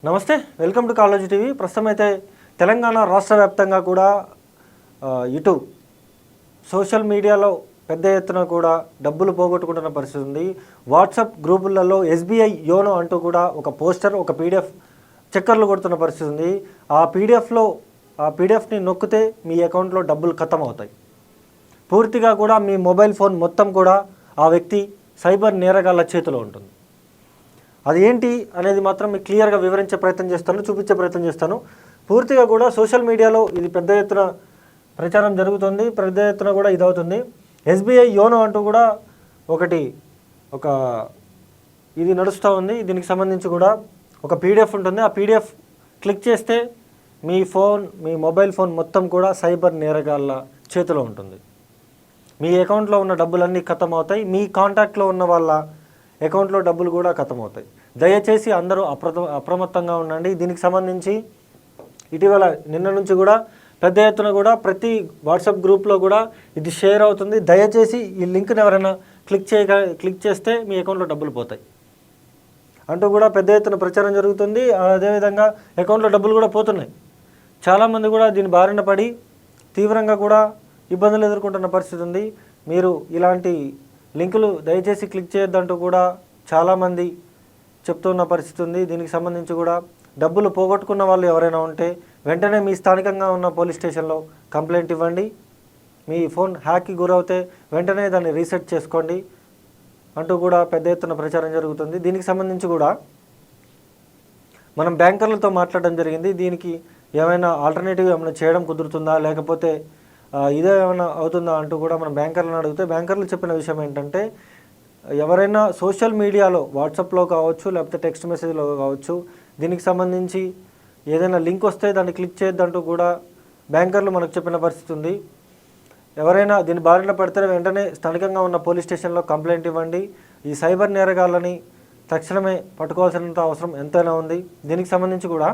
నమస్తే, welcome to college TV. ప్రస్తుతం అయితే తెలంగాణ రాష్ట్ర వ్యాప్తంగా కూడా ఇటు సోషల్ మీడియాలో పెద్ద ఎత్తున కూడా డబ్బులు పోగొట్టుకుంటున్న పరిస్థితి ఉంది. వాట్సాప్ గ్రూపులలో ఎస్బీఐ యోనో అంటూ కూడా ఒక పోస్టర్, ఒక పీడిఎఫ్ చక్కర్లు కొడుతున్న పరిస్థితి ఉంది. ఆ పీడిఎఫ్ని నొక్కితే మీ అకౌంట్లో డబ్బులు ఖతం అవుతాయి. పూర్తిగా కూడా మీ మొబైల్ ఫోన్ మొత్తం కూడా ఆ వ్యక్తి సైబర్ నేరగాళ్ల చేతిలో ఉంటుంది. అది ఏంటి అనేది మాత్రం మీకు క్లియర్గా వివరించే ప్రయత్నం చేస్తాను, చూపించే ప్రయత్నం చేస్తాను. పూర్తిగా కూడా సోషల్ మీడియాలో ఇది పెద్ద ఎత్తున ప్రచారం జరుగుతుంది, పెద్ద ఎత్తున కూడా ఇదవుతుంది. ఎస్బీఐ యోనో అంటూ కూడా ఇది నడుస్తూ ఉంది. దీనికి సంబంధించి కూడా ఒక పీడిఎఫ్ ఉంటుంది. ఆ పీడిఎఫ్ క్లిక్ చేస్తే మీ మొబైల్ ఫోన్ మొత్తం కూడా సైబర్ నేరగాళ్ళ చేతిలో ఉంటుంది. మీ అకౌంట్లో ఉన్న డబ్బులన్నీ ఖతం అవుతాయి. మీ కాంటాక్ట్లో ఉన్న వాళ్ళ అకౌంట్లో డబ్బులు కూడా ఖతం అవుతాయి. దయచేసి అందరూ అప్రమత్తంగా ఉండండి. దీనికి సంబంధించి ఇటీవల నిన్న నుంచి కూడా పెద్ద ఎత్తున కూడా ప్రతి వాట్సాప్ గ్రూప్లో కూడా ఇది షేర్ అవుతుంది. దయచేసి ఈ లింక్ని ఎవరైనా క్లిక్ చేస్తే మీ అకౌంట్లో డబ్బులు పోతాయి అంటూ కూడా పెద్ద ఎత్తున ప్రచారం జరుగుతుంది. అదేవిధంగా అకౌంట్లో డబ్బులు కూడా పోతున్నాయి. చాలామంది కూడా దీని బారిన పడి తీవ్రంగా కూడా ఇబ్బందులు ఎదుర్కొంటున్న పరిస్థితి ఉంది. మీరు ఇలాంటి లింకులు దయచేసి క్లిక్ చేయొద్దంటూ కూడా చాలామంది చెప్తున్న పరిస్థితి ఉంది. దీనికి సంబంధించి కూడా డబ్బులు పోగొట్టుకున్న వాళ్ళు ఎవరైనా ఉంటే వెంటనే మీ స్థానికంగా ఉన్న పోలీస్ స్టేషన్లో కంప్లైంట్ ఇవ్వండి. మీ ఫోన్ హ్యాక్కి గురవుతే వెంటనే దాన్ని రీసెట్ చేసుకోండి అంటూ కూడా పెద్ద ఎత్తున ప్రచారం జరుగుతుంది. దీనికి సంబంధించి కూడా మనం బ్యాంకర్లతో మాట్లాడడం జరిగింది. దీనికి ఏమైనా ఆల్టర్నేటివ్ ఏమైనా చేయడం కుదురుతుందా, లేకపోతే ఇదే ఏమైనా అవుతుందా అంటూ కూడా మనం బ్యాంకర్లను అడిగితే బ్యాంకర్లు చెప్పిన విషయం ఏంటంటే, ఎవరైనా సోషల్ మీడియాలో వాట్సాప్లో కావచ్చు, లేకపోతే టెక్స్ట్ మెసేజ్లో కావచ్చు, దీనికి సంబంధించి ఏదైనా లింక్ వస్తే దాన్ని క్లిక్ చేయొద్దంటూ కూడా బ్యాంకర్లు మనకు చెప్పిన పరిస్థితి ఉంది. ఎవరైనా దీని బారిన పడితే వెంటనే స్థానికంగా ఉన్న పోలీస్ స్టేషన్లో కంప్లైంట్ ఇవ్వండి. ఈ సైబర్ నేరగాళ్ళని తక్షణమే పట్టుకోవాల్సినంత అవసరం ఎంతైనా ఉంది. దీనికి సంబంధించి కూడా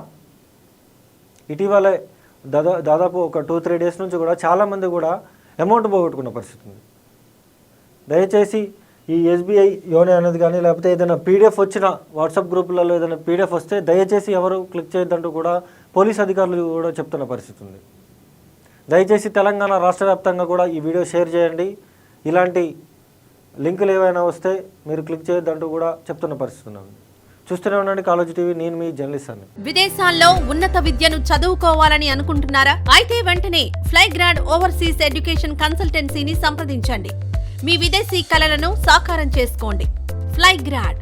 ఇటీవలే దాదాపు ఒక 2-3 డేస్ నుంచి కూడా చాలామంది కూడా అమౌంట్ పోగొట్టుకున్న పరిస్థితి ఉంది. దయచేసి ఈ ఎస్బీఐ యోనో అనేది కానీ, లేకపోతే ఏదైనా పీడిఎఫ్ వచ్చిన వాట్సాప్ గ్రూపులలో ఏదైనా పీడిఎఫ్ వస్తే దయచేసి ఎవరు క్లిక్ చేయొద్దంటూ కూడా పోలీస్ అధికారులు కూడా చెప్తున్న పరిస్థితి ఉంది. దయచేసి తెలంగాణ రాష్ట్ర వ్యాప్తంగా కూడా ఈ వీడియో షేర్ చేయండి. ఇలాంటి లింకులు ఏవైనా వస్తే మీరు క్లిక్ చేయొద్దంటూ కూడా చెప్తున్న పరిస్థితి ఉంది. చూస్తూనే ఉండండి కాలేజీ టీవీ. నేను మీ జర్నలిస్ట్ అని. విదేశాల్లో ఉన్నత విద్యను చదువుకోవాలని అనుకుంటున్నారా? అయితే వెంటనే ఫ్లైగ్రాడ్ ఓవర్సీస్ ఎడ్యుకేషన్ కన్సల్టెన్సీని సంప్రదించండి. మీ విదేశీ కలలను సాకారం చేసుకోండి. ఫ్లైగ్రాడ్